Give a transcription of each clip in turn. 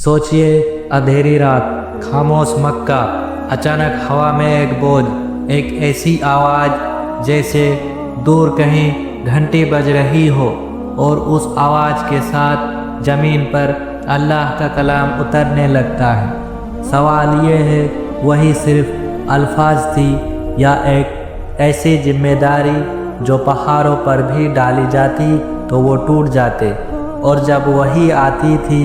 सोचिए, अंधेरी रात, खामोश मक्का, अचानक हवा में एक बोझ, एक ऐसी आवाज़ जैसे दूर कहीं घंटी बज रही हो, और उस आवाज़ के साथ ज़मीन पर अल्लाह का कलाम उतरने लगता है। सवाल ये है, वही सिर्फ अल्फाज थी या एक ऐसी जिम्मेदारी जो पहाड़ों पर भी डाली जाती तो वो टूट जाते, और जब वही आती थी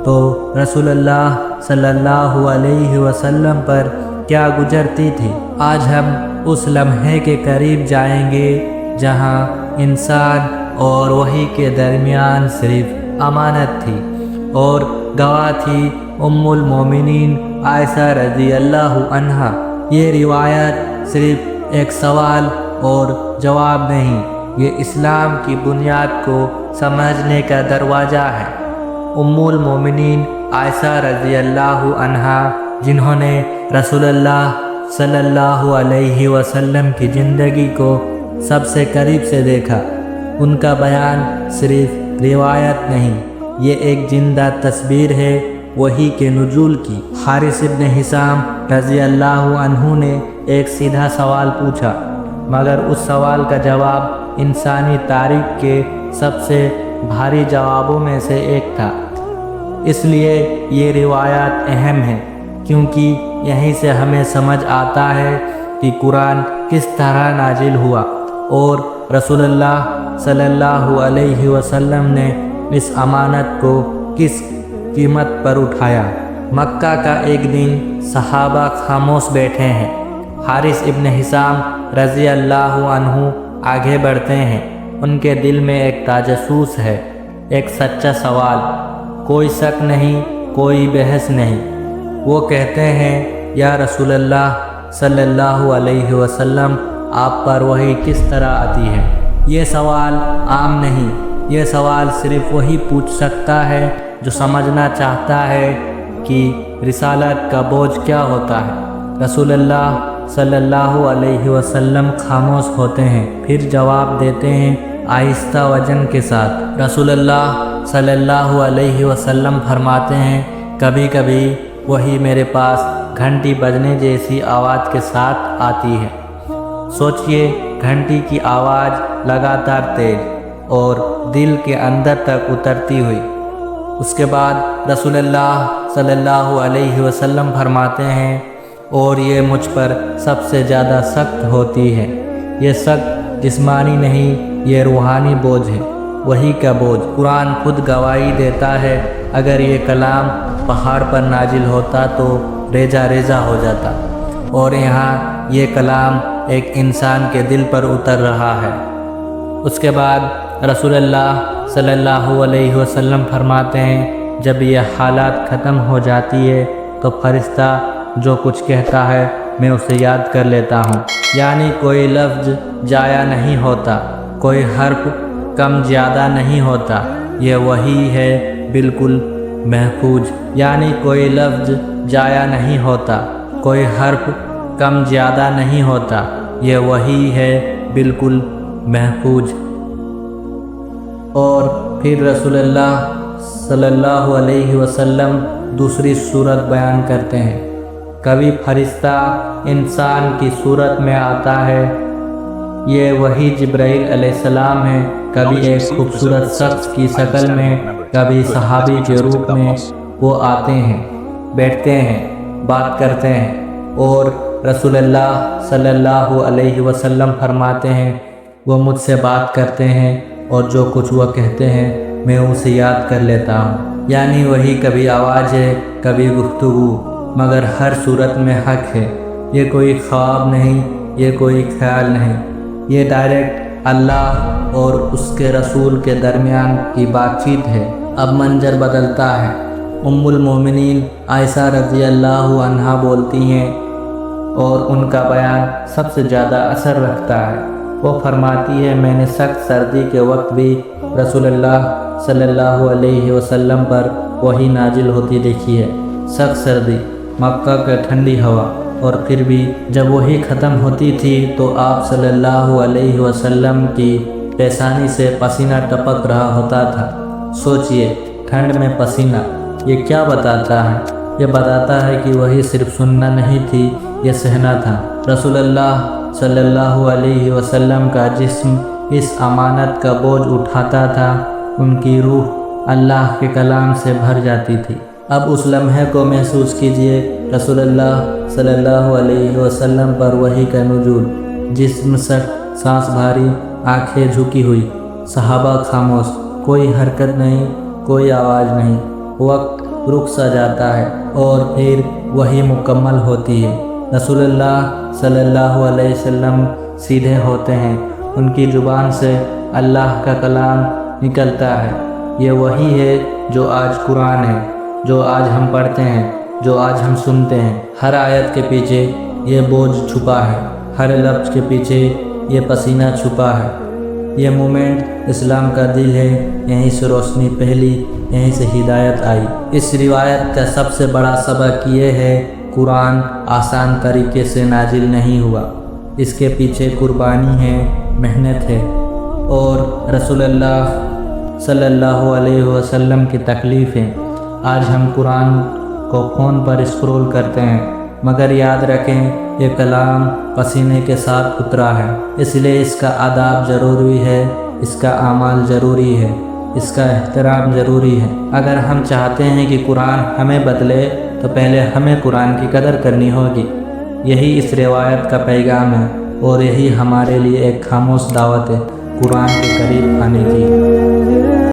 तो रसूलुल्लाह सल्लल्लाहु अलैहि वसल्लम पर क्या गुजरती थी। आज हम उस लम्हे के करीब जाएंगे जहां इंसान और वही के दरमियान सिर्फ अमानत थी, और गवाह थी उम्मुल मोमिनीन आयशा रज़ी अल्लाह अन्हा। ये रिवायत सिर्फ एक सवाल और जवाब नहीं, ये इस्लाम की बुनियाद को समझने का दरवाज़ा है। उम्मुल मोमिनीन आयशा रज़ी अल्लाह अन्हा, जिन्होंने रसूलुल्लाह सल्लल्लाहु अलैहि वसल्लम की ज़िंदगी को सबसे करीब से देखा, उनका बयान सिर्फ रिवायत नहीं, ये एक जिंदा तस्वीर है वही के नुज़ूल की। हारिस इब्न हिशाम रज़ी अल्लाह अन्हु ने एक सीधा सवाल पूछा, मगर उस सवाल का जवाब इंसानी तारीख़ के सबसे भारी जवाबों में से एक था। इसलिए ये रिवायत अहम है, क्योंकि यहीं से हमें समझ आता है कि कुरान किस तरह नाजिल हुआ और रसूलुल्लाह सल्लल्लाहु अलैहि वसल्लम ने इस अमानत को किस कीमत पर उठाया। मक्का का एक दिन सहाबा खामोश बैठे हैं। हारिस इब्न हिशाम रज़ी अल्लाह अन्हु आगे बढ़ते हैं। उनके दिल में एक ताजसूस है, एक सच्चा सवाल, कोई शक नहीं, कोई बहस नहीं। वो कहते हैं, या रसूलल्लाह सल्लल्लाहु अलैहि वसल्लम, आप पर वही किस तरह आती है। ये सवाल आम नहीं, ये सवाल सिर्फ वही पूछ सकता है जो समझना चाहता है कि रिसालत का बोझ क्या होता है। रसूलुल्लाह सल्लल्लाहु अलैहि वसल्लम खामोश होते हैं, फिर जवाब देते हैं आहिस्ता वजन के साथ। रसूलुल्लाह सल्लल्लाहु अलैहि वसल्लम फरमाते हैं, कभी कभी वही मेरे पास घंटी बजने जैसी आवाज़ के साथ आती है। सोचिए, घंटी की आवाज़ लगातार तेज और दिल के अंदर तक उतरती हुई। उसके बाद रसूलुल्लाह सल्लल्लाहु अलैहि वसल्लम फरमाते हैं, और ये मुझ पर सबसे ज़्यादा सख्त होती है। ये सख्त जिस्मानी नहीं, ये रूहानी बोझ है, वही का बोझ। कुरान खुद गवाही देता है, अगर ये कलाम पहाड़ पर नाजिल होता तो रेजा रेजा हो जाता, और यहाँ ये कलाम एक इंसान के दिल पर उतर रहा है। उसके बाद रसूलुल्लाह सल्लल्लाहु अलैहि वसल्लम फरमाते हैं, जब ये हालात ख़त्म हो जाती है तो फरिश्ता जो कुछ कहता है मैं उसे याद कर लेता हूँ। यानी कोई लफ्ज़ जाया नहीं होता, कोई हर्फ कम ज़्यादा नहीं होता, ये वही है बिल्कुल महफूज। यानी कोई लफ्ज़ जाया नहीं होता, कोई हर्फ कम ज़्यादा नहीं होता, ये वही है बिल्कुल महफूज। और फिर रसूलुल्लाह सल्लल्लाहु अलैहि वसल्लम दूसरी सूरत बयान करते हैं। कभी फरिश्ता इंसान की सूरत में आता है, ये वही जिब्राइल अलैहिस्सलाम है। कभी एक खूबसूरत शख्स की शक्ल में, कभी सहाबी के रूप में वो आते हैं, बैठते हैं, बात करते हैं, और रसूलुल्लाह सल्लल्लाहु अलैहि वसल्लम फरमाते हैं, वो मुझसे बात करते हैं और जो कुछ वो कहते हैं मैं उसे याद कर लेता हूँ। यानी वही कभी आवाज़ है, कभी गुफ्तगू, मगर हर सूरत में हक है। ये कोई ख्वाब नहीं, ये कोई ख्याल नहीं, ये डायरेक्ट अल्लाह और उसके रसूल के दरमियान की बातचीत है। अब मंजर बदलता है। उम्मुल मोमिनीन आयशा रज़ी अल्लाह अन्हा बोलती हैं, और उनका बयान सबसे ज़्यादा असर रखता है। वो फरमाती है, मैंने सख्त सर्दी के वक्त भी रसूलुल्लाह सल्लल्लाहु अलैहि वसल्लम पर वही नाजिल होती देखी है। सख्त सर्दी, मक्का की ठंडी हवा, और फिर भी जब वही ख़त्म होती थी तो आप सल्लल्लाहु अलैहि वसल्लम की पेशानी से पसीना टपक रहा होता था। सोचिए, ठंड में पसीना, یہ کیا بتاتا ہے؟ یہ بتاتا ہے کہ وہی صرف سننا نہیں تھی، یہ سہنا تھا۔ رسول اللہ صلی اللہ علیہ وسلم کا جسم اس امانت کا بوجھ اٹھاتا تھا، ان کی روح اللہ کے کلام سے بھر جاتی تھی۔ اب اس لمحے کو محسوس کیجئے، رسول اللہ صلی اللہ علیہ وسلم پر وحی کا نزول، جسم سخت، سانس بھاری، آنکھیں جھکی ہوئی، صحابہ خاموش، کوئی حرکت نہیں، کوئی آواز نہیں۔ وقت رک سا جاتا ہے اور پھر وحی مکمل ہوتی ہے۔ رسول اللہ صلی اللہ علیہ وسلم سیدھے ہوتے ہیں، ان کی زبان سے اللہ کا کلام نکلتا ہے۔ یہ وحی ہے جو آج قرآن ہے، جو آج ہم پڑھتے ہیں، جو آج ہم سنتے ہیں۔ ہر آیت کے پیچھے یہ بوجھ چھپا ہے، ہر لفظ کے پیچھے یہ پسینہ چھپا ہے۔ یہ مومنٹ اسلام کا دل ہے، یہیں سے روشنی پھیلی، یہیں سے ہدایت آئی۔ اس روایت کا سب سے بڑا سبق یہ ہے، قرآن آسان طریقے سے نازل نہیں ہوا، اس کے پیچھے قربانی ہے، محنت ہے، اور رسول اللہ صلی اللہ علیہ وسلم کی تکلیف ہے۔ آج ہم قرآن کو فون پر اسکرول کرتے ہیں، مگر یاد رکھیں یہ کلام پسینے کے ساتھ اترا ہے، اس لیے اس کا آداب ضروری ہے، اس کا اعمال ضروری ہے، اس کا احترام ضروری ہے۔ اگر ہم چاہتے ہیں کہ قرآن ہمیں بدلے تو پہلے ہمیں قرآن کی قدر کرنی ہوگی۔ یہی اس روایت کا پیغام ہے، اور یہی ہمارے لیے ایک خاموش دعوت ہے قرآن کے قریب آنے کی۔